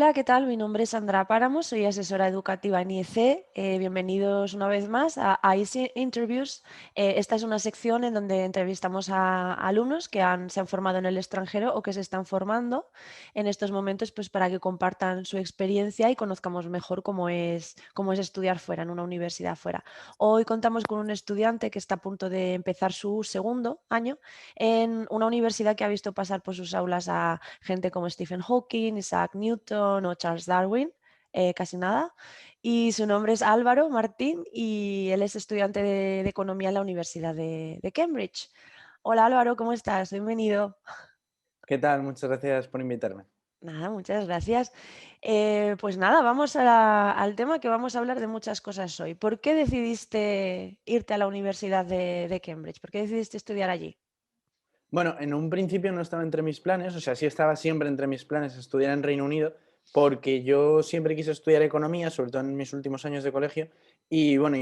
Hola, ¿qué tal? Mi nombre es Sandra Páramo, soy asesora educativa en IEC. Bienvenidos una vez más a Easy Interviews. Esta es una sección en donde entrevistamos a alumnos que se han formado en el extranjero o que se están formando en estos momentos, pues para que compartan su experiencia y conozcamos mejor cómo es estudiar fuera, en una universidad fuera. Hoy contamos con un estudiante que está a punto de empezar su segundo año en una universidad que ha visto pasar por sus aulas a gente como Stephen Hawking, Isaac Newton o Charles Darwin, casi nada. Y su nombre es Álvaro Martín y él es estudiante de Economía en la Universidad de Cambridge. Hola Álvaro, ¿cómo estás? Bienvenido. ¿Qué tal? Muchas gracias por invitarme. Nada, muchas gracias. Pues nada, vamos al tema, que vamos a hablar de muchas cosas hoy. ¿Por qué decidiste irte a la Universidad de Cambridge? ¿Por qué decidiste estudiar allí? Bueno, en un principio no estaba entre mis planes, o sea, sí estaba siempre entre mis planes estudiar en Reino Unido, porque yo siempre quise estudiar economía, sobre todo en mis últimos años de colegio, y bueno,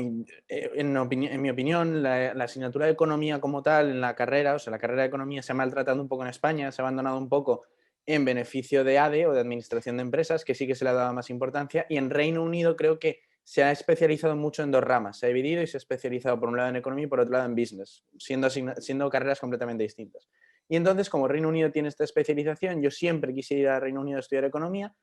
en mi opinión, la asignatura de economía como tal en la carrera, o sea, la carrera de economía se ha maltratado un poco en España, se ha abandonado un poco en beneficio de ADE o de Administración de Empresas, que sí que se le ha dado más importancia, y en Reino Unido creo que se ha especializado mucho en dos ramas, se ha dividido y se ha especializado por un lado en economía y por otro lado en business, siendo carreras completamente distintas. Y entonces, como Reino Unido tiene esta especialización, yo siempre quise ir a Reino Unido a estudiar economía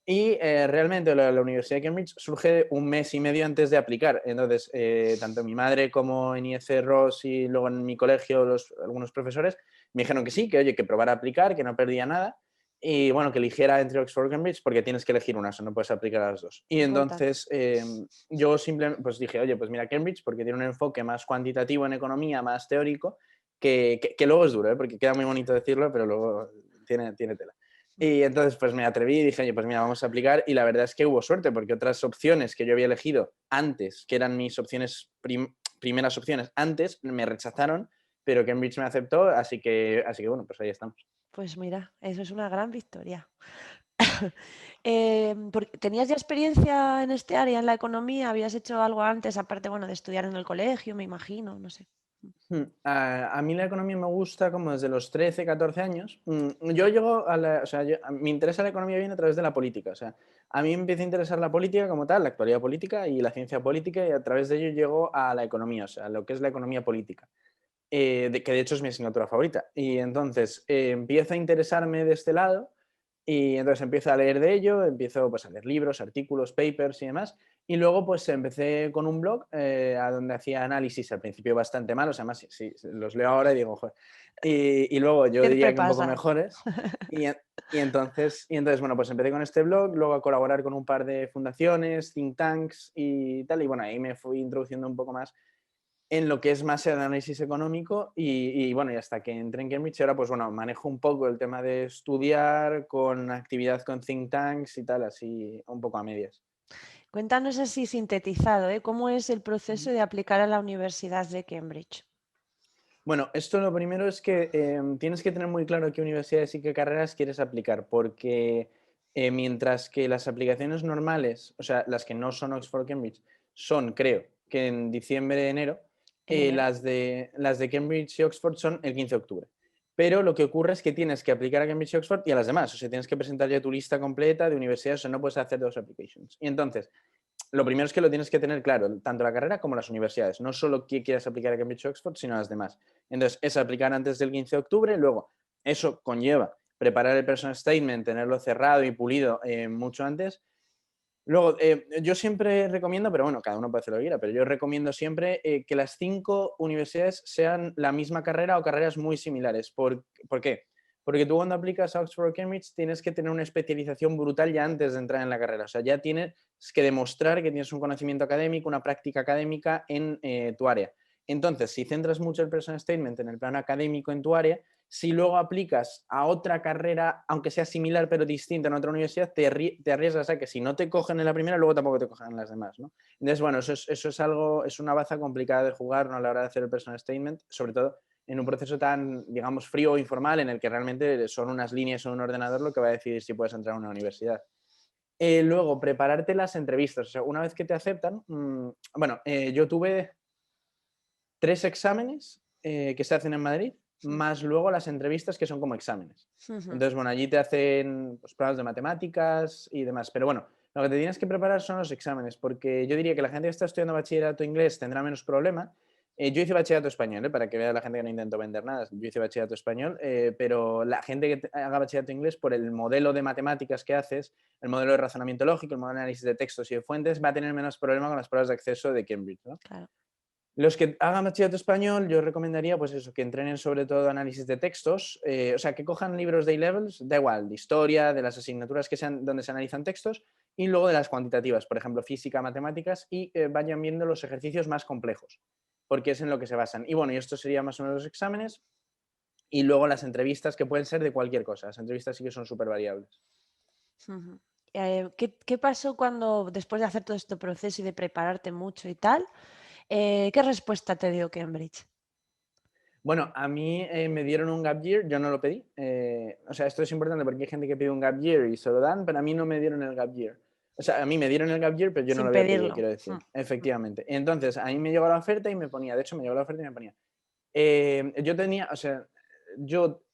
y realmente la Universidad de Cambridge surge un mes y medio antes de aplicar. Entonces, tanto mi madre como en IEC Ross y luego en mi colegio algunos profesores me dijeron que sí, que oye, que probara a aplicar, que no perdía nada y bueno, que eligiera entre Oxford y Cambridge porque tienes que elegir una, o sea, no puedes aplicar a las dos. Y Importante. entonces yo simplemente pues dije, oye, pues mira Cambridge porque tiene un enfoque más cuantitativo en economía, más teórico, que luego es duro, ¿eh? Porque queda muy bonito decirlo, pero luego tiene tela. Y entonces pues me atreví y dije, oye, pues mira, vamos a aplicar y la verdad es que hubo suerte porque otras opciones que yo había elegido antes, que eran mis opciones, primeras opciones antes, me rechazaron, pero Cambridge me aceptó, así que bueno, pues ahí estamos. Pues mira, eso es una gran victoria. ¿Tenías ya experiencia en este área, en la economía? ¿Habías hecho algo antes, aparte, bueno, de estudiar en el colegio, me imagino? No sé. A mí la economía me gusta como desde los 13, 14 años. Yo llego a la, o sea, me interesa la economía bien a través de la política. O sea, a mí me empieza a interesar la política como tal, la actualidad política y la ciencia política, y a través de ello llego a la economía, o sea, lo que es la economía política, que de hecho es mi asignatura favorita. Y entonces empiezo a interesarme de este lado y entonces empiezo a leer de ello, empiezo pues, a leer libros, artículos, papers y demás. Y luego pues empecé con un blog a donde hacía análisis al principio bastante malos, además los leo ahora y digo, joder. Y luego yo Siempre diría que un poco pasa. mejores. Y, y entonces, bueno, pues empecé con este blog, luego a colaborar con un par de fundaciones, think tanks y tal. Y bueno, ahí me fui introduciendo un poco más en lo que es más el análisis económico y bueno, y hasta que entré en Cambridge ahora pues bueno, manejo un poco el tema de estudiar con actividad con think tanks y tal, así un poco a medias. Cuéntanos así sintetizado, ¿eh? ¿Cómo es el proceso de aplicar a la Universidad de Cambridge? Bueno, esto lo primero es que tienes que tener muy claro qué universidades y qué carreras quieres aplicar, porque mientras que las aplicaciones normales, o sea, las que no son Oxford Cambridge, son, creo, que en diciembre, enero, En enero. las de Cambridge y Oxford son el 15 de octubre. Pero lo que ocurre es que tienes que aplicar a Cambridge y Oxford y a las demás, o sea, tienes que presentar ya tu lista completa de universidades, o sea, no puedes hacer dos applications. Y entonces, lo primero es que lo tienes que tener claro, tanto la carrera como las universidades, no solo que quieras aplicar a Cambridge o Oxford, sino a las demás. Entonces, es aplicar antes del 15 de octubre, luego eso conlleva preparar el personal statement, tenerlo cerrado y pulido mucho antes. Luego, yo siempre recomiendo, pero bueno, cada uno puede hacer lo que quiera, pero yo recomiendo siempre que las 5 universidades sean la misma carrera o carreras muy similares. ¿Por qué? Porque tú cuando aplicas a Oxford o Cambridge tienes que tener una especialización brutal ya antes de entrar en la carrera. O sea, ya tienes que demostrar que tienes un conocimiento académico, una práctica académica en tu área. Entonces, si centras mucho el personal statement en el plano académico en tu área, si luego aplicas a otra carrera, aunque sea similar pero distinta en otra universidad, te arriesgas a que si no te cogen en la primera, luego tampoco te cogen en las demás, ¿no? Entonces, bueno, eso es algo, es una baza complicada de jugar, ¿no? A la hora de hacer el personal statement, sobre todo en un proceso tan, digamos, frío o informal en el que realmente son unas líneas o un ordenador lo que va a decidir si puedes entrar a una universidad. Luego, prepararte las entrevistas. O sea, una vez que te aceptan, bueno, yo tuve 3 exámenes que se hacen en Madrid más luego las entrevistas que son como exámenes. Ujú. Entonces, bueno, allí te hacen pues, pruebas de matemáticas y demás. Pero bueno, lo que te tienes que preparar son los exámenes, porque yo diría que la gente que está estudiando bachillerato inglés tendrá menos problema. Yo hice bachillerato español, para que vea la gente que no intento vender nada. Yo hice bachillerato español, pero la gente que haga bachillerato inglés, por el modelo de matemáticas que haces, el modelo de razonamiento lógico, el modelo de análisis de textos y de fuentes, va a tener menos problema con las pruebas de acceso de Cambridge, ¿no? Claro. Los que hagan bachillerato español, yo recomendaría, pues eso, que entrenen sobre todo análisis de textos, o sea, que cojan libros de A-levels, da igual, de historia, de las asignaturas que sean donde se analizan textos, y luego de las cuantitativas, por ejemplo, física, matemáticas, y vayan viendo los ejercicios más complejos, porque es en lo que se basan. Y bueno, y esto sería más o menos los exámenes, y luego las entrevistas, que pueden ser de cualquier cosa. Las entrevistas sí que son súper variables. Ujú. ¿Qué pasó cuando, después de hacer todo este proceso y de prepararte mucho y tal, qué respuesta te dio Cambridge? Bueno, a mí me dieron un gap year, yo no lo pedí. O sea, esto es importante porque hay gente que pide un gap year y se lo dan, pero a mí no me dieron el gap year. O sea, a mí me dieron el gap year, pero yo no Sin lo había pedido, pedirlo. quiero decir. Efectivamente. Entonces, a mí me llegó la oferta y me ponía, de hecho, me llegó la oferta y me ponía. Yo tenía, o sea, yo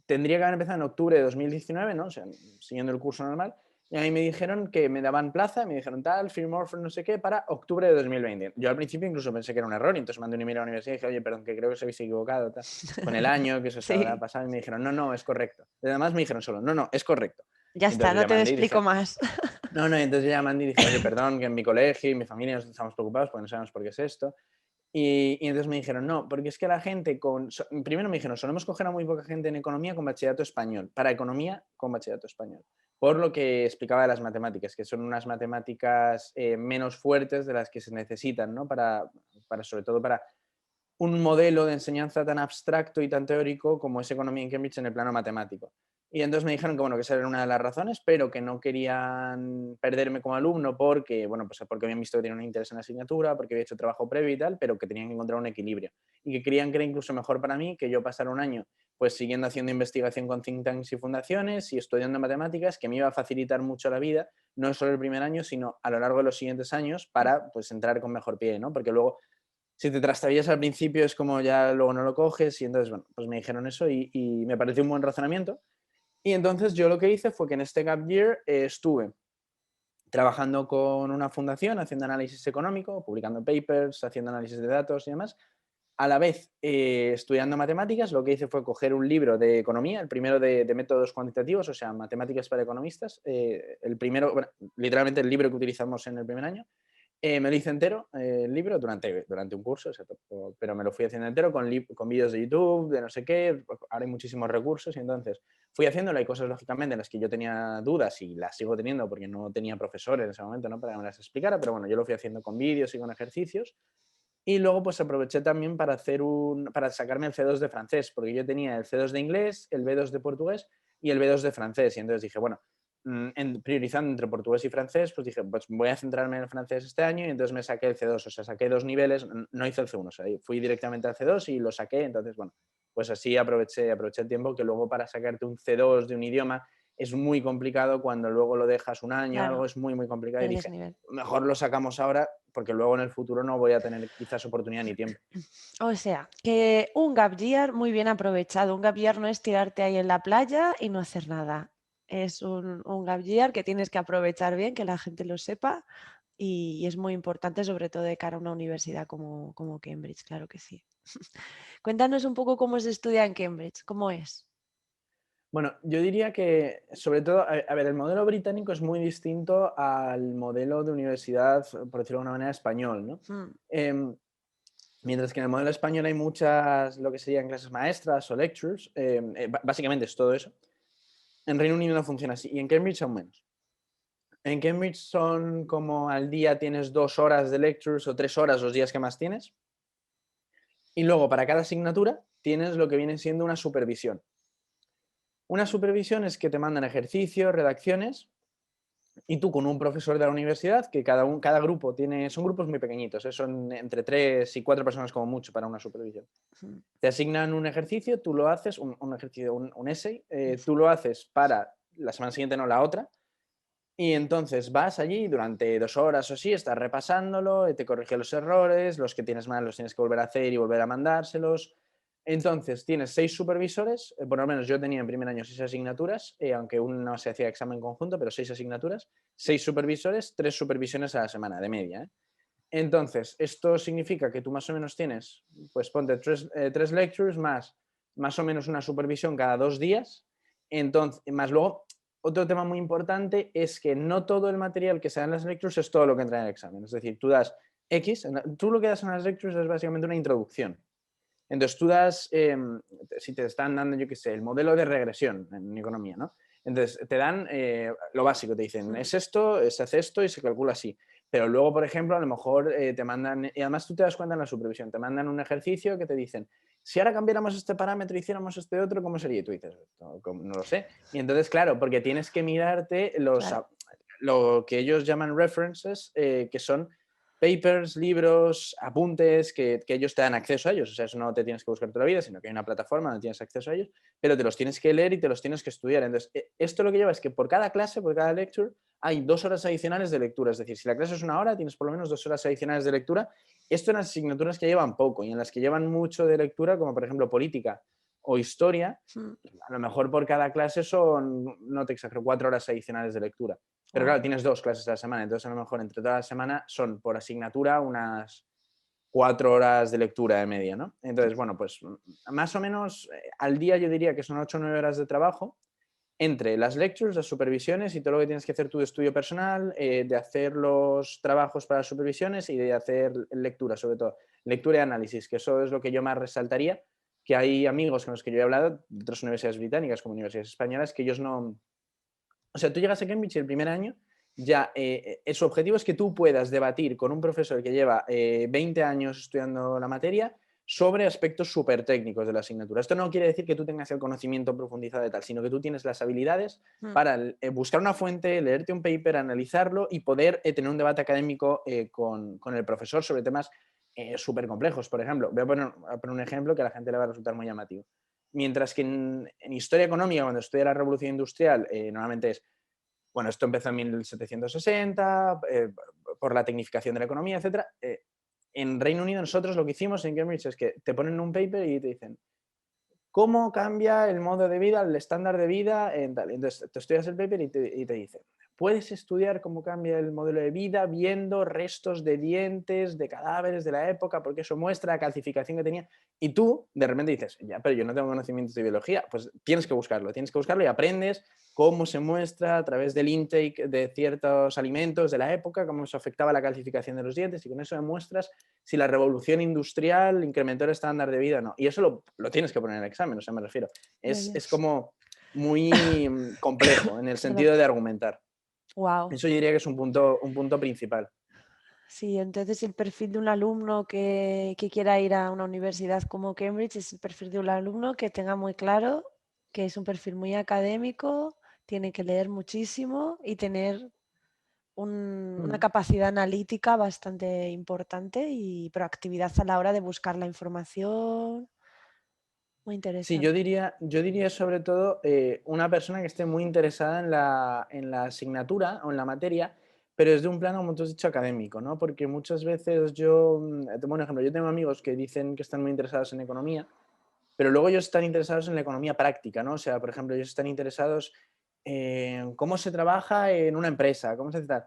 tendría que haber empezado en octubre de 2019, ¿no? O sea, siguiendo el curso normal. Y a mí me dijeron que me daban plaza, me dijeron tal, firm offer, no sé qué, para octubre de 2020. Yo al principio incluso pensé que era un error, y entonces mandé un email a la universidad y dije, oye, perdón, que creo que os habéis equivocado, tal, con el año, que eso se habrá Sí, pasado. Y me dijeron, no, no, es correcto. Y además me dijeron solo, no, no, es correcto. ya Y está, entonces yo no ya te mandé y explico dije, más. no, no, y entonces yo ya mandé y dije, oye, perdón, que en mi colegio y mi familia nos estamos preocupados porque no sabemos por qué es esto. Y entonces me dijeron, no, porque es que la gente con... Primero me dijeron, solemos coger a muy poca gente en economía con bachillerato español, para economía con bachillerato español. Por lo que explicaba de las matemáticas, que son unas matemáticas menos fuertes de las que se necesitan, ¿no? Sobre todo para un modelo de enseñanza tan abstracto y tan teórico como es economía en Cambridge en el plano matemático. Y entonces me dijeron que, bueno, que esa era una de las razones, pero que no querían perderme como alumno porque, bueno, pues porque habían visto que tenía un interés en la asignatura, porque había hecho trabajo previo y tal, pero que tenían que encontrar un equilibrio. Y que creían que era incluso mejor para mí que yo pasara un año pues siguiendo haciendo investigación con think tanks y fundaciones y estudiando matemáticas, que me iba a facilitar mucho la vida, no solo el primer año, sino a lo largo de los siguientes años para pues entrar con mejor pie, ¿no? Porque luego si te trastabillas al principio es como ya luego no lo coges y entonces, bueno, pues me dijeron eso y me pareció un buen razonamiento. Y entonces yo lo que hice fue que en este gap year estuve trabajando con una fundación, haciendo análisis económico, publicando papers, haciendo análisis de datos y demás. A la vez, estudiando matemáticas, lo que hice fue coger un libro de economía, el primero de métodos cuantitativos, o sea, matemáticas para economistas, el primero, bueno, literalmente el libro que utilizamos en el primer año, me lo hice entero, el libro, durante un curso, o sea, pero me lo fui haciendo entero con vídeos de YouTube, de no sé qué, ahora hay muchísimos recursos y entonces fui haciéndolo. Hay cosas, lógicamente, en las que yo tenía dudas y las sigo teniendo porque no tenía profesores en ese momento, ¿no? Para que me las explicara, pero bueno, yo lo fui haciendo con vídeos y con ejercicios. Y luego pues aproveché también para sacarme el C2 de francés, porque yo tenía el C2 de inglés, el B2 de portugués y el B2 de francés. Y entonces dije, bueno, priorizando entre portugués y francés, pues dije, pues voy a centrarme en el francés este año y entonces me saqué el C2, o sea, saqué dos niveles, no hice el C1, o sea, fui directamente al C2 y lo saqué, entonces, bueno, pues así aproveché el tiempo, que luego para sacarte un C2 de un idioma es muy complicado cuando luego lo dejas un año, algo Claro, es muy, muy complicado y pierdes dije, nivel. mejor lo sacamos ahora porque luego en el futuro no voy a tener quizás oportunidad ni tiempo. O sea, que un gap year muy bien aprovechado. Un gap year no es tirarte ahí en la playa y no hacer nada. Es un gap year que tienes que aprovechar bien, que la gente lo sepa y es muy importante, sobre todo de cara a una universidad como Cambridge, claro que sí. Cuéntanos un poco cómo se estudia en Cambridge, cómo es. Bueno, yo diría que, sobre todo, a ver, el modelo británico es muy distinto al modelo de universidad, por decirlo de alguna manera, español, ¿no? Mm, Em, Mientras que en el modelo español hay muchas, lo que serían clases maestras o lectures, básicamente es todo eso. En Reino Unido no funciona así y en Cambridge son menos. En Cambridge son como al día tienes 2 horas de lectures o 3 horas los días que más tienes. Y luego para cada asignatura tienes lo que viene siendo una supervisión. Una supervisión es que te mandan ejercicios, redacciones, y tú con un profesor de la universidad, que cada grupo tiene, son grupos muy pequeñitos, son entre 3 y 4 personas como mucho para una supervisión. mm, Te asignan un ejercicio, tú lo haces, un ejercicio, un essay, tú lo haces para la semana siguiente, no la otra, y entonces vas allí durante 2 horas o así, estás repasándolo, te corrige los errores, los que tienes mal los tienes que volver a hacer y volver a mandárselos. Entonces, tienes 6 supervisores, por lo menos yo tenía en primer año 6 asignaturas, aunque no se hacía examen conjunto, pero 6 asignaturas, 6 supervisores, 3 supervisiones a la semana, de media. Entonces, esto significa que tú más o menos tienes, pues ponte 3 lectures más o menos una supervisión cada 2 días. Entonces, más luego, otro tema muy importante es que no todo el material que se da en las lectures es todo lo que entra en el examen. Es decir, tú das X, tú lo que das en las lectures es básicamente una introducción. Entonces tú das, si te están dando, yo qué sé, el modelo de regresión en economía, ¿no? Entonces te dan lo básico, te dicen, es esto, se hace esto y se calcula así. Pero luego, por ejemplo, a lo mejor te mandan, y además tú te das cuenta en la supervisión, te mandan un ejercicio que te dicen, si ahora cambiáramos este parámetro y hiciéramos este otro, ¿cómo sería? Y tú dices, no lo sé. Y entonces, claro, porque tienes que mirarte Claro. lo que ellos llaman references, que son papers, libros, apuntes que ellos te dan acceso a ellos. O sea, eso no te tienes que buscar toda la vida, sino que hay una plataforma donde tienes acceso a ellos, pero te los tienes que leer y te los tienes que estudiar. Entonces, esto lo que lleva es que por cada clase, por cada lecture, hay 2 horas adicionales de lectura. Es decir, si la clase es 1 hora, tienes por lo menos 2 horas adicionales de lectura. Esto en las asignaturas que llevan poco y en las que llevan mucho de lectura, como por ejemplo política o historia, a lo mejor por cada clase son, no te exagero, 4 horas adicionales de lectura. Pero Wow. claro, tienes 2 clases a la semana, entonces a lo mejor entre toda la semana son por asignatura unas 4 horas de lectura de media, ¿no? Entonces, bueno, pues más o menos al día yo diría que son 8 o 9 horas de trabajo entre las lectures, las supervisiones y todo lo que tienes que hacer tú de estudio personal, de hacer los trabajos para las supervisiones y de hacer lectura, sobre todo. Lectura y análisis, que eso es lo que yo más resaltaría, que hay amigos con los que yo he hablado de otras universidades británicas como universidades españolas que ellos no, o sea, tú llegas a Cambridge y el primer año ya su objetivo es que tú puedas debatir con un profesor que lleva 20 años estudiando la materia sobre aspectos súper técnicos de la asignatura. Esto no quiere decir que tú tengas el conocimiento profundizado de tal, sino que tú tienes las habilidades para buscar una fuente, leerte un paper, analizarlo y poder tener un debate académico con el profesor sobre temas súper complejos. Por ejemplo, voy a poner un ejemplo que a la gente le va a resultar muy llamativo. Mientras que en historia económica, cuando estudia la revolución industrial, normalmente es, bueno, esto empezó en 1760, por la tecnificación de la economía, etc. En Reino Unido nosotros lo que hicimos en Cambridge es que te ponen un paper y te dicen, ¿cómo cambia el modo de vida, el estándar de vida en tal? Entonces, te estudias el paper y te dice, puedes estudiar cómo cambia el modelo de vida viendo restos de dientes, de cadáveres de la época, porque eso muestra la calcificación que tenía. Y tú, de repente dices, ya, pero yo no tengo conocimientos de biología. Pues tienes que buscarlo y aprendes cómo se muestra a través del intake de ciertos alimentos de la época, cómo eso afectaba la calcificación de los dientes, y con eso demuestras si la revolución industrial incrementó el estándar de vida o no. Y eso lo tienes que poner en el examen, o sea, me refiero. Es como muy complejo en el sentido de argumentar. Wow. Eso yo diría que es un punto principal. Sí, entonces el perfil de un alumno que quiera ir a una universidad como Cambridge es el perfil de un alumno que tenga muy claro que es un perfil muy académico, tiene que leer muchísimo y tener una capacidad analítica bastante importante y proactividad a la hora de buscar la información. Muy Sí, interesante. yo diría sobre todo una persona que esté muy interesada en la asignatura o en la materia, pero desde un plano, como tú has dicho, académico, ¿no? Porque muchas veces te pongo un ejemplo, yo tengo amigos que dicen que están muy interesados en economía, pero luego ellos están interesados en la economía práctica, ¿no? O sea, por ejemplo, ellos están interesados en cómo se trabaja en una empresa, cómo se hace tal.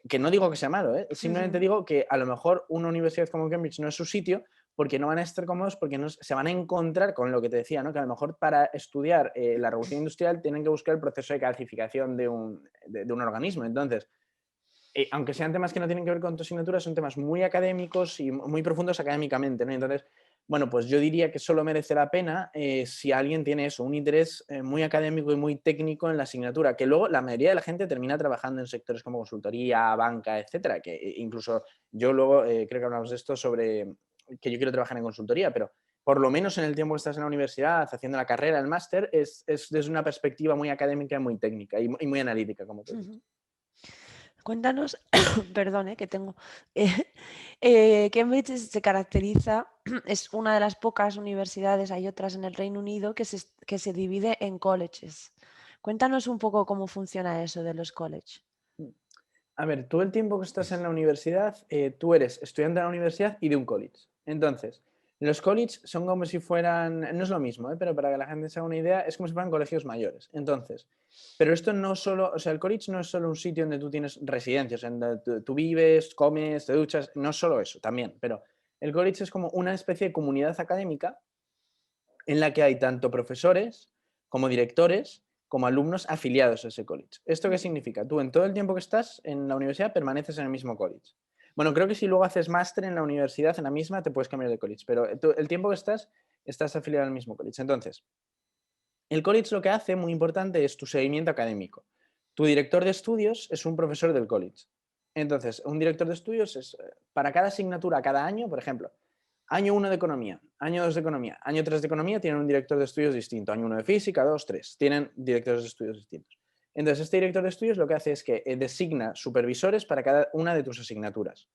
Que no digo que sea malo, ¿eh? Simplemente digo que a lo mejor una universidad como Cambridge no es su sitio porque no van a estar cómodos, porque no, se van a encontrar con lo que te decía, ¿no? Que a lo mejor para estudiar la revolución industrial tienen que buscar el proceso de calcificación de un organismo. Entonces, aunque sean temas que no tienen que ver con tu asignatura, son temas muy académicos y muy profundos académicamente, ¿no? Entonces, bueno, pues yo diría que solo merece la pena si alguien tiene eso, un interés muy académico y muy técnico en la asignatura, que luego la mayoría de la gente termina trabajando en sectores como consultoría, banca, etcétera, que incluso yo luego creo que hablamos de esto sobre que yo quiero trabajar en consultoría, pero por lo menos en el tiempo que estás en la universidad, haciendo la carrera, el máster, es desde una perspectiva muy académica, muy técnica y muy analítica, como tú has dicho. Cuéntanos, perdón, que tengo. Cambridge se caracteriza, es una de las pocas universidades, hay otras en el Reino Unido, que se divide en colleges. Cuéntanos un poco cómo funciona eso de los colleges. A ver, tú el tiempo que estás en la universidad, tú eres estudiante de la universidad y de un college. Entonces, Los college son como si fueran, no es lo mismo, pero para que la gente se haga una idea, es como si fueran colegios mayores. Entonces, pero esto no solo, o sea, el college no es solo un sitio donde tú tienes residencia, o sea, donde tú vives, comes, te duchas, no es solo eso, también, pero el college es como una especie de comunidad académica en la que hay tanto profesores como directores como alumnos afiliados a ese college. ¿Esto qué Mm. significa? Tú en todo el tiempo que estás en la universidad permaneces en el mismo college. Bueno, creo que si luego haces máster en la universidad, en la misma, te puedes cambiar de college, pero el tiempo que estás afiliado al mismo college. Entonces, el college lo que hace, muy importante, es tu seguimiento académico. Tu director de estudios es un profesor del college. Entonces, un director de estudios es para cada asignatura, cada año, por ejemplo, año 1 de economía, año 2 de economía, año 3 de economía, tienen un director de estudios distinto. Año 1 de física, 2, 3. Tienen directores de estudios distintos. Entonces, este director de estudios lo que hace es que designa supervisores para cada una de tus asignaturas.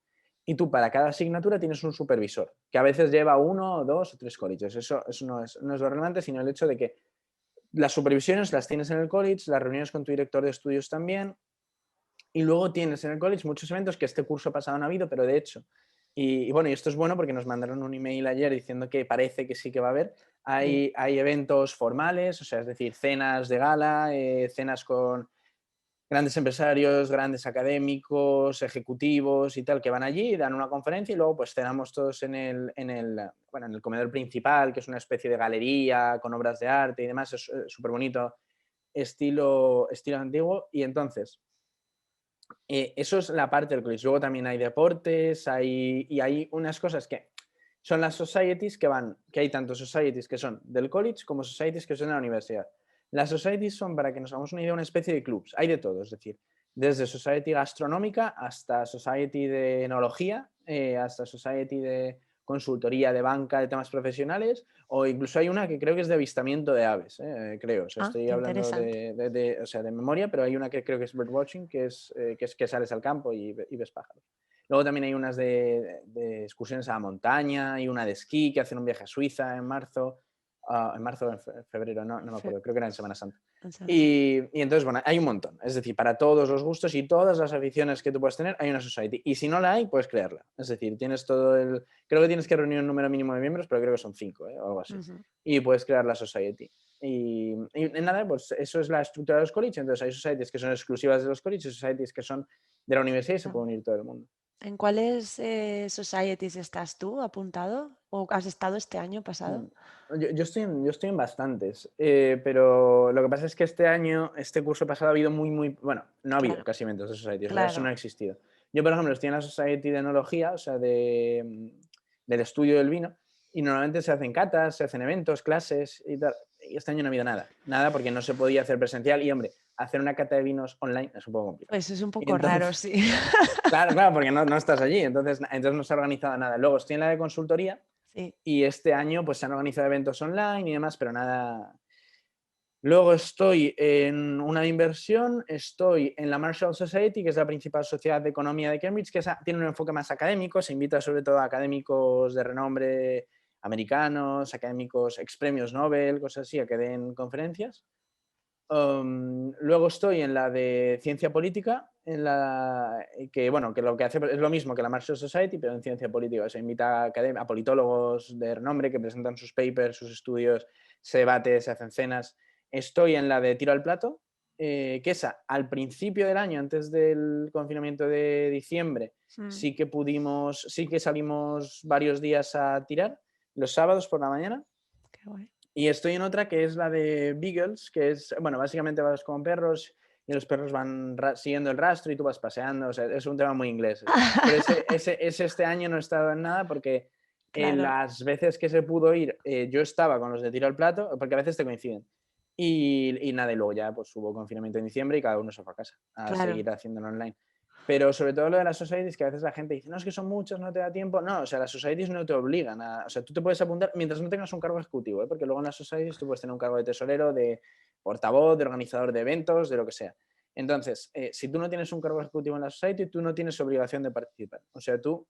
Y tú para cada asignatura tienes un supervisor, que a veces lleva 1, 2 o 3 colleges. Eso no es lo relevante, sino el hecho de que las supervisiones las tienes en el college, las reuniones con tu director de estudios también, y luego tienes en el college muchos eventos que este curso pasado no ha habido, pero de hecho, y bueno, y esto es bueno porque nos mandaron un email ayer diciendo que parece que sí que va a haber, Bien. hay eventos formales, o sea, es decir, cenas de gala, cenas con grandes empresarios, grandes académicos, ejecutivos y tal, que van allí, dan una conferencia y luego pues cenamos todos bueno, en el comedor principal, que es una especie de galería con obras de arte y demás, es súper bonito, estilo antiguo. Y entonces, eso es la parte del college. Luego también hay deportes, y hay unas cosas que son las societies que hay tanto societies que son del college como societies que son de la universidad. Las societies son, para que nos hagamos una idea, una especie de clubs. Hay de todo, es decir, desde society gastronómica hasta society de enología, hasta society de consultoría de banca de temas profesionales, o incluso hay una que creo que es de avistamiento de aves, creo. O sea, Ah, estoy qué hablando interesante. o sea, de memoria, pero hay una que creo que es birdwatching, que sales al campo y ves pájaros. Luego también hay unas de excursiones a la montaña y una de esquí que hacen un viaje a Suiza en marzo. En marzo o en febrero, no me Fe- acuerdo, creo que era en Semana Santa. en Semana Santa. Y entonces, bueno, hay un montón. Es decir, para todos los gustos y todas las aficiones que tú puedes tener, hay una society. Y si no la hay, puedes crearla. Es decir, tienes todo el... Creo que tienes que reunir un número mínimo de miembros, pero creo que son 5, o algo así. Ujú. Y puedes crear la society. Y nada, pues eso es la estructura de los colleges. Entonces hay societies que son exclusivas de los colleges y societies que son de la universidad y se Ah. puede unir todo el mundo. ¿En cuáles societies estás tú apuntado? ¿O has estado este año Mm. pasado? Yo estoy en bastantes, pero lo que pasa es que este año, este curso pasado ha habido bueno, no ha habido Claro, casi eventos de Society, o sea, eso no claro. ha existido. Yo, por ejemplo, estoy en la Society de Enología, o sea, del estudio del vino, y normalmente se hacen catas, se hacen eventos, clases y tal. Y este año no ha habido nada, nada porque no se podía hacer presencial y, hombre, hacer una cata de vinos online es un poco complicado. Pues es un Y poco raro, entonces, sí. claro, porque no estás allí, entonces no se ha organizado nada. Luego estoy en la de consultoría Sí. y este año pues se han organizado eventos online y demás, pero nada. Luego estoy en una de inversión, estoy en la Marshall Society, que es la principal sociedad de economía de Cambridge, que tiene un enfoque más académico, se invita sobre todo a académicos de renombre americanos, académicos ex premios Nobel, cosas así, a que den conferencias. Luego estoy en la de ciencia política, bueno, que lo que hace es lo mismo que la Marshall Society, pero en ciencia política. Se invita a politólogos de renombre que presentan sus papers, sus estudios, se debate, se hacen cenas. Estoy en la de tiro al plato, que esa al principio del año, antes del confinamiento de diciembre, Mm. sí que salimos varios días a tirar, los sábados por la mañana. Qué guay. Y estoy en otra que es la de Beagles, que es, bueno, básicamente vas con perros y los perros van siguiendo el rastro y tú vas paseando, o sea, es un tema muy inglés ese. Pero ese este año no he estado en nada porque Claro, las veces que se pudo ir, yo estaba con los de tiro al plato, porque a veces te coinciden. Y nada, y luego ya pues hubo confinamiento en diciembre y cada uno se fue a casa a claro. seguir haciéndolo online. Pero sobre todo lo de las societies, que a veces la gente dice, no, es que son muchos, no te da tiempo. No, o sea, las societies no te obligan o sea, tú te puedes apuntar mientras no tengas un cargo ejecutivo, ¿eh? Porque luego en las societies tú puedes tener un cargo de tesorero, de portavoz, de organizador de eventos, de lo que sea. Entonces, si tú no tienes un cargo ejecutivo en la society, tú no tienes obligación de participar. O sea, tú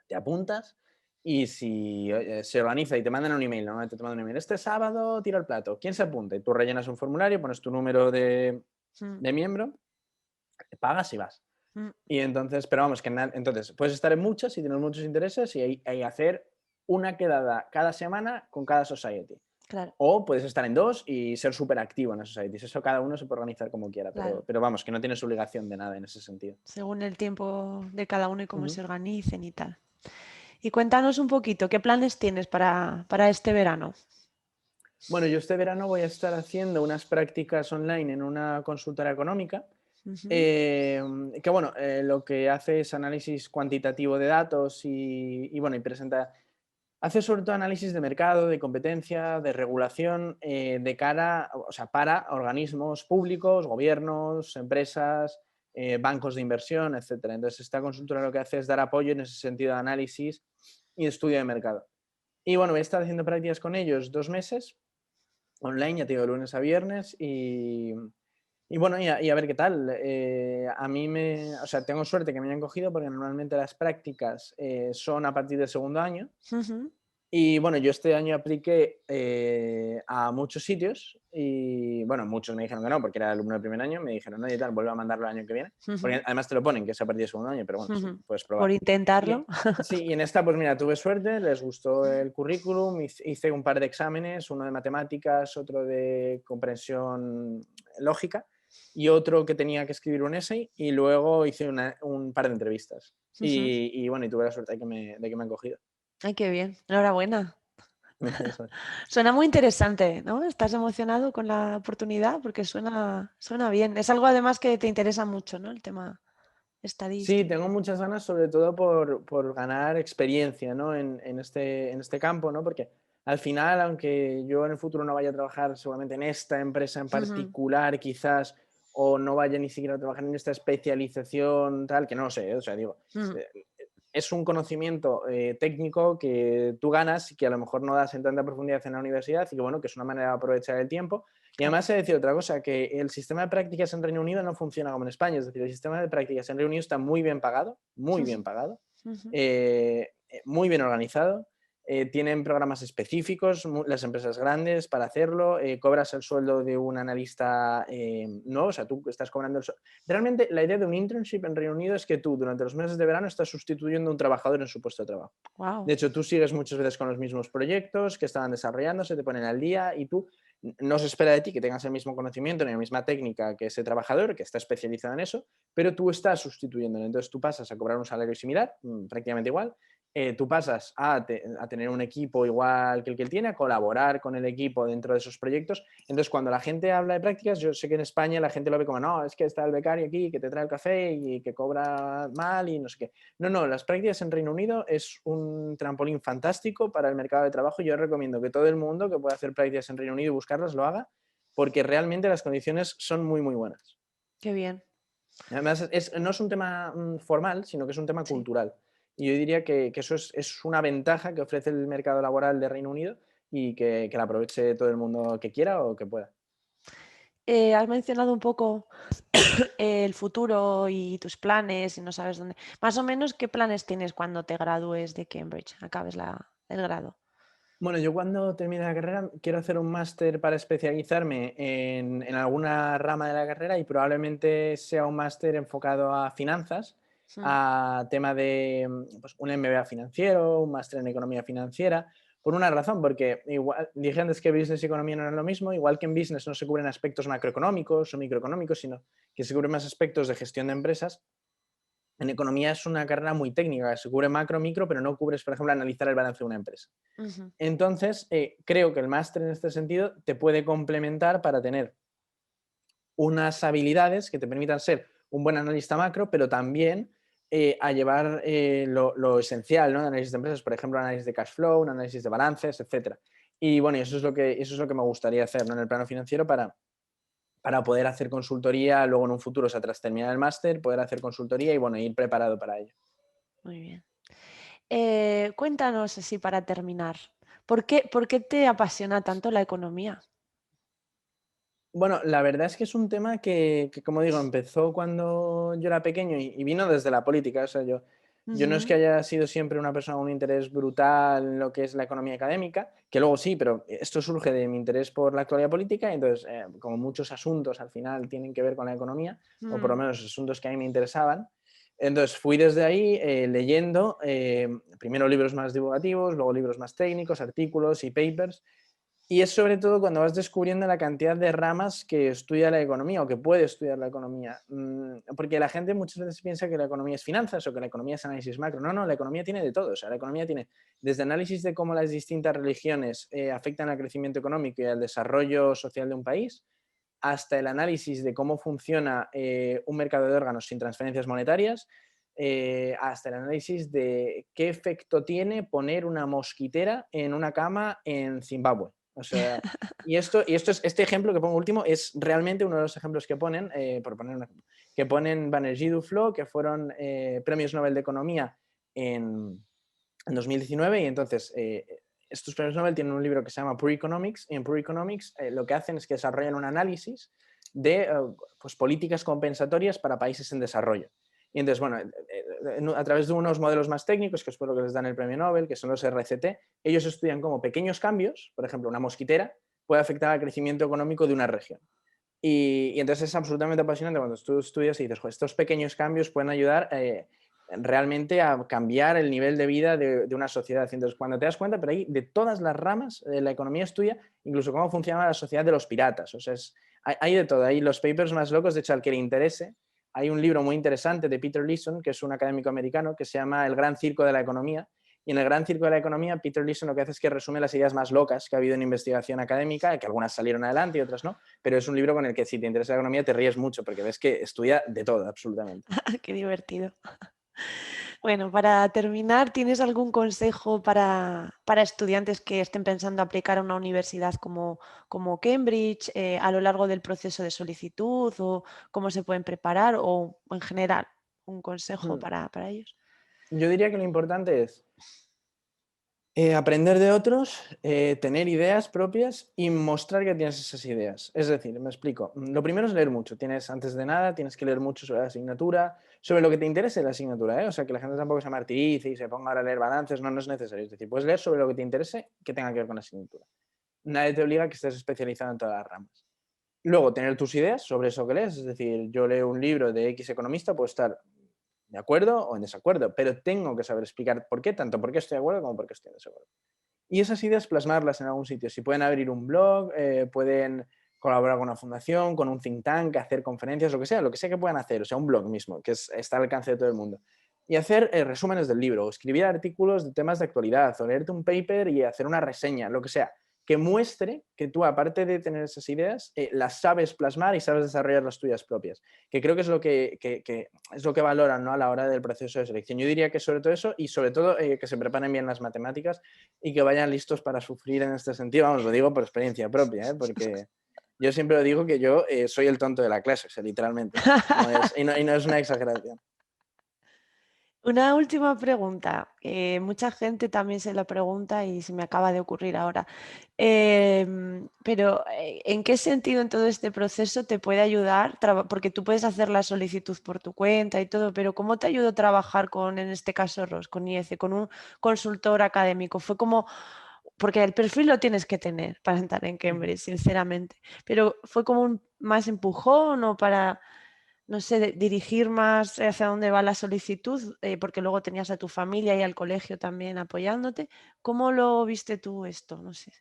te apuntas y si se organiza y te mandan un email, normalmente te mandan un email, este sábado tira el plato, ¿quién se apunta? Y tú rellenas un formulario, pones tu número Mm, de miembro, pagas y vas. mm. Y entonces, pero vamos, entonces puedes estar en muchas y tener muchos intereses y hacer. una quedada cada semana con cada society. Claro, O puedes estar en 2 y ser súper activo en las societies. Eso cada uno se puede organizar como quiera, claro. pero vamos, que no tienes obligación de nada en ese sentido. Según el tiempo de cada uno y cómo Ujú. se organicen y tal. Y cuéntanos un poquito, ¿qué planes tienes para este verano? Bueno, yo este verano voy a estar haciendo unas prácticas online en una consultora económica, Ujú, que bueno, lo que hace es análisis cuantitativo de datos y bueno, y presenta, hace sobre todo análisis de mercado, de competencia, de regulación, de cara, o sea, para organismos públicos, gobiernos, empresas, bancos de inversión, etcétera. Entonces, esta consultora lo que hace es dar apoyo en ese sentido de análisis y estudio de mercado. Y bueno, voy a estar haciendo prácticas con ellos 2 meses online, ya te digo, de lunes a viernes y bueno, y a ver qué tal. A mí o sea, tengo suerte que me hayan cogido porque normalmente las prácticas son a partir del segundo año. ujú, Y bueno, yo este año apliqué a muchos sitios y bueno, muchos me dijeron que no, porque era alumno del primer año, me dijeron, no, y tal, vuelve a mandarlo el año que viene, porque ujú, además te lo ponen, que es a partir del segundo año, pero bueno, sí, ujú. puedes Por probar. intentarlo. Sí, y en esta, pues mira, tuve suerte, les gustó el currículum, hice un par de exámenes, uno de matemáticas, otro de comprensión lógica y otro que tenía que escribir un essay y luego hice un par de entrevistas. Ujú. Y bueno, y tuve la suerte de que me han cogido. Ay, qué bien. Enhorabuena. Eso. Suena muy interesante, ¿no? ¿Estás emocionado con la oportunidad? Porque suena bien. Es algo además que te interesa mucho, ¿no? El tema Sí, estadístico. tengo muchas ganas, sobre todo por ganar experiencia, ¿no? En este campo, ¿no? Porque al final, aunque yo en el futuro no vaya a trabajar seguramente en esta empresa en Ujú, particular, quizás, o no vaya ni siquiera a trabajar en esta especialización, tal, que no lo sé, o sea, digo, ujú. eh, es un conocimiento técnico que tú ganas y que a lo mejor no das en tanta profundidad en la universidad y que, bueno, que es una manera de aprovechar el tiempo. Y Claro. además he de decir otra cosa, que el sistema de prácticas en Reino Unido no funciona como en España, es decir, el sistema de prácticas en Reino Unido está muy bien pagado, Ujú. muy bien organizado, tienen programas específicos, las empresas grandes para hacerlo, cobras el sueldo de un analista nuevo, o sea, tú estás cobrando el sueldo. Realmente la idea de un internship en Reino Unido es que tú durante los meses de verano estás sustituyendo a un trabajador en su puesto de trabajo. Wow. De hecho, tú sigues muchas veces con los mismos proyectos que estaban desarrollándose, te ponen al día y tú no se espera de ti que tengas el mismo conocimiento ni la misma técnica que ese trabajador que está especializado en eso, pero tú estás sustituyéndolo. Entonces tú pasas a cobrar un salario similar, prácticamente igual, tú pasas a tener un equipo igual que el que él tiene, a colaborar con el equipo dentro de esos proyectos. Entonces, cuando la gente habla de prácticas, yo sé que en España la gente lo ve como, no, es que está el becario aquí que te trae el café y que cobra mal y no sé qué. No, no, las prácticas en Reino Unido es un trampolín fantástico para el mercado de trabajo. Yo recomiendo que todo el mundo que pueda hacer prácticas en Reino Unido y buscarlas lo haga, porque realmente las condiciones son muy, muy buenas. Qué bien. Además, no es un tema formal, sino que es un tema Sí. cultural. Y yo diría que eso es una ventaja que ofrece el mercado laboral de Reino Unido y que la aproveche todo el mundo que quiera o que pueda. Has mencionado un poco el futuro y tus planes y no sabes dónde. Más o menos, ¿qué planes tienes cuando te gradúes de Cambridge, acabes el grado? Bueno, yo cuando termine la carrera quiero hacer un máster para especializarme en alguna rama de la carrera y probablemente sea un máster enfocado a finanzas, Mm, a tema de pues, un MBA financiero, un máster en economía financiera, por una razón, porque igual, dije antes que business y economía no eran lo mismo, igual que en business no se cubren aspectos macroeconómicos o microeconómicos, sino que se cubren más aspectos de gestión de empresas. En economía es una carrera muy técnica, se cubre macro, micro, pero no cubres, por ejemplo, analizar el balance de una empresa. ujú. Entonces, creo que el máster en este sentido te puede complementar para tener unas habilidades que te permitan ser un buen analista macro, pero también a llevar lo esencial, ¿no? De análisis de empresas, por ejemplo, análisis de cash flow, un análisis de balances, etcétera. Y bueno, eso es lo que me gustaría hacer, ¿no? En el plano financiero para poder hacer consultoría luego en un futuro, o sea, tras terminar el máster, poder hacer consultoría y bueno, ir preparado para ello. Muy bien. Cuéntanos así para terminar. ¿Por qué te apasiona tanto la economía? Bueno, la verdad es que es un tema que, como digo, empezó cuando yo era pequeño y vino desde la política. O sea, yo no es que Ujú, haya sido siempre una persona con un interés brutal en lo que es la economía académica, que luego sí, pero esto surge de mi interés por la actualidad política y entonces, como muchos asuntos al final tienen que ver con la economía, o por lo mm, menos asuntos que a mí me interesaban, Entonces fui desde ahí leyendo primero libros más divulgativos, luego libros más técnicos, artículos y papers. Y es sobre todo cuando vas descubriendo la cantidad de ramas que estudia la economía o que puede estudiar la economía. Porque la gente muchas veces piensa que la economía es finanzas o que la economía es análisis macro. No, no, la economía tiene de todo. O sea, la economía tiene desde análisis de cómo las distintas religiones afectan al crecimiento económico y al desarrollo social de un país, hasta el análisis de cómo funciona un mercado de órganos sin transferencias monetarias, hasta el análisis de qué efecto tiene poner una mosquitera en una cama en Zimbabue. O sea, este ejemplo que pongo último es realmente uno de los ejemplos que ponen, por poner un ejemplo, que ponen Banerjee y Duflo, que fueron premios Nobel de Economía en 2019, y entonces estos premios Nobel tienen un libro que se llama Poor Economics, y en Poor Economics lo que hacen es que desarrollan un análisis de pues, políticas compensatorias para países en desarrollo. Y entonces, bueno, a través de unos modelos más técnicos, que es por lo que les dan el premio Nobel, que son los RCT, ellos estudian cómo pequeños cambios, por ejemplo, una mosquitera, puede afectar al crecimiento económico de una región. Y entonces es absolutamente apasionante cuando tú estudias y dices, estos pequeños cambios pueden ayudar realmente a cambiar el nivel de vida de una sociedad. Entonces, cuando te das cuenta, pero ahí de todas las ramas, la economía estudia incluso cómo funciona la sociedad de los piratas. O sea, hay de todo. Hay los papers más locos, de hecho, al que le interese. Hay un libro muy interesante de Peter Leeson, que es un académico americano, que se llama El Gran Circo de la Economía. Y en el Gran Circo de la Economía, Peter Leeson lo que hace es que resume las ideas más locas que ha habido en investigación académica, que algunas salieron adelante y otras no, pero es un libro con el que si te interesa la economía te ríes mucho, porque ves que estudia de todo, absolutamente. Qué divertido. Bueno, para terminar, ¿tienes algún consejo para estudiantes que estén pensando aplicar a una universidad como Cambridge a lo largo del proceso de solicitud o cómo se pueden preparar o en general un consejo para ellos? Yo diría que lo importante es aprender de otros, tener ideas propias y mostrar que tienes esas ideas. Es decir, me explico. Lo primero es leer mucho. Antes de nada, tienes que leer mucho sobre la asignatura, sobre lo que te interese la asignatura, ¿eh? O sea, que la gente tampoco se martirice y se ponga ahora a leer balances, no, no es necesario. Es decir, puedes leer sobre lo que te interese que tenga que ver con la asignatura. Nadie te obliga a que estés especializado en todas las ramas. Luego, tener tus ideas sobre eso que lees. Es decir, yo leo un libro de X economista, puedo estar de acuerdo o en desacuerdo, pero tengo que saber explicar por qué, tanto por qué estoy de acuerdo como por qué estoy en desacuerdo. Y esas ideas plasmarlas en algún sitio. Si pueden abrir un blog, pueden colaborar con una fundación, con un think tank, hacer conferencias, lo que sea que puedan hacer, o sea, un blog mismo, que está al alcance de todo el mundo. Y hacer resúmenes del libro, o escribir artículos de temas de actualidad, o leerte un paper y hacer una reseña, lo que sea, que muestre que tú, aparte de tener esas ideas, las sabes plasmar y sabes desarrollar las tuyas propias, que creo que es lo que es lo que valoran, ¿no? A la hora del proceso de selección. Yo diría que sobre todo eso y sobre todo que se preparen bien las matemáticas y que vayan listos para sufrir en este sentido. Vamos, lo digo por experiencia propia, ¿eh? Porque yo siempre lo digo que yo soy el tonto de la clase, o sea, literalmente. Y no es una exageración. Una última pregunta, mucha gente también se la pregunta y se me acaba de ocurrir ahora. Pero, ¿en qué sentido en todo este proceso te puede ayudar? Porque tú puedes hacer la solicitud por tu cuenta y todo, pero ¿cómo te ayudó trabajar con, en este caso, Ross, con IEC, con un consultor académico? Fue como, porque el perfil lo tienes que tener para entrar en Cambridge, sinceramente, pero fue como un más empujón o para no sé, dirigir más hacia dónde va la solicitud, porque luego tenías a tu familia y al colegio también apoyándote. ¿Cómo lo viste tú esto? No sé.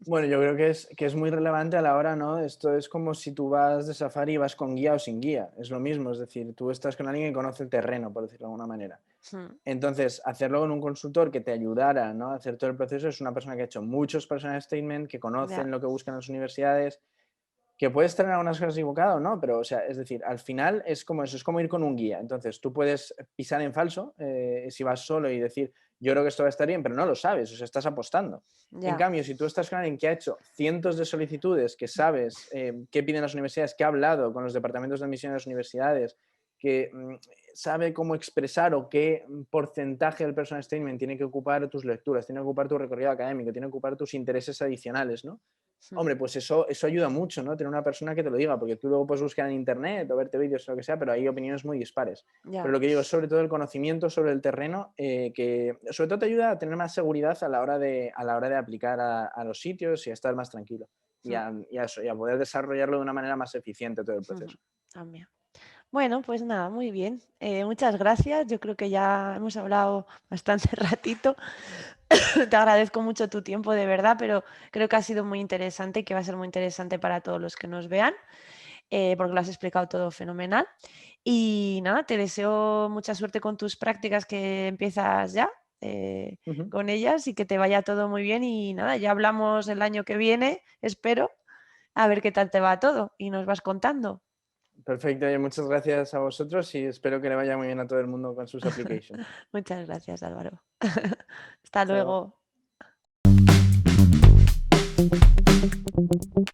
Bueno, yo creo que es muy relevante a la hora, ¿no? Esto es como si tú vas de safari y vas con guía o sin guía. Es lo mismo, es decir, tú estás con alguien que conoce el terreno, por decirlo de alguna manera. Mm, Entonces, hacerlo con un consultor que te ayudara, ¿no? A hacer todo el proceso es una persona que ha hecho muchos personal statement, que ya, conocen lo que buscan las universidades, que puedes tener algunas cosas equivocado, ¿no? Pero, o sea, es decir, al final es como eso, es como ir con un guía. Entonces, tú puedes pisar en falso si vas solo y decir, yo creo que esto va a estar bien, pero no lo sabes, o sea, estás apostando. En ya, cambio, si tú estás con alguien que ha hecho cientos de solicitudes, que sabes qué piden las universidades, que ha hablado con los departamentos de admisión de las universidades, que sabe cómo expresar o qué porcentaje del personal statement tiene que ocupar tus lecturas, tiene que ocupar tu recorrido académico, tiene que ocupar tus intereses adicionales, ¿no? mm, Hombre, pues eso ayuda mucho, ¿no? Tener una persona que te lo diga, porque tú luego puedes buscar en internet o verte vídeos o lo que sea, pero hay opiniones muy dispares. Pero ya. lo que digo es sobre todo el conocimiento sobre el terreno, que sobre todo te ayuda a tener más seguridad a la hora de aplicar a los sitios y a estar más tranquilo. Y Mm, a, y a poder desarrollarlo de una manera más eficiente todo el ujú, proceso. también. Bueno, pues nada, muy bien. Muchas gracias. Yo creo que ya hemos hablado bastante ratito. Te agradezco mucho tu tiempo, de verdad, pero creo que ha sido muy interesante y que va a ser muy interesante para todos los que nos vean, porque lo has explicado todo fenomenal. Y nada, te deseo mucha suerte con tus prácticas que empiezas ya Ujú. con ellas y que te vaya todo muy bien. Y nada, ya hablamos el año que viene, espero, a ver qué tal te va todo y nos vas contando. Perfecto, y muchas gracias a vosotros y espero que le vaya muy bien a todo el mundo con sus applications. Muchas gracias, Álvaro. Hasta Hasta luego. luego.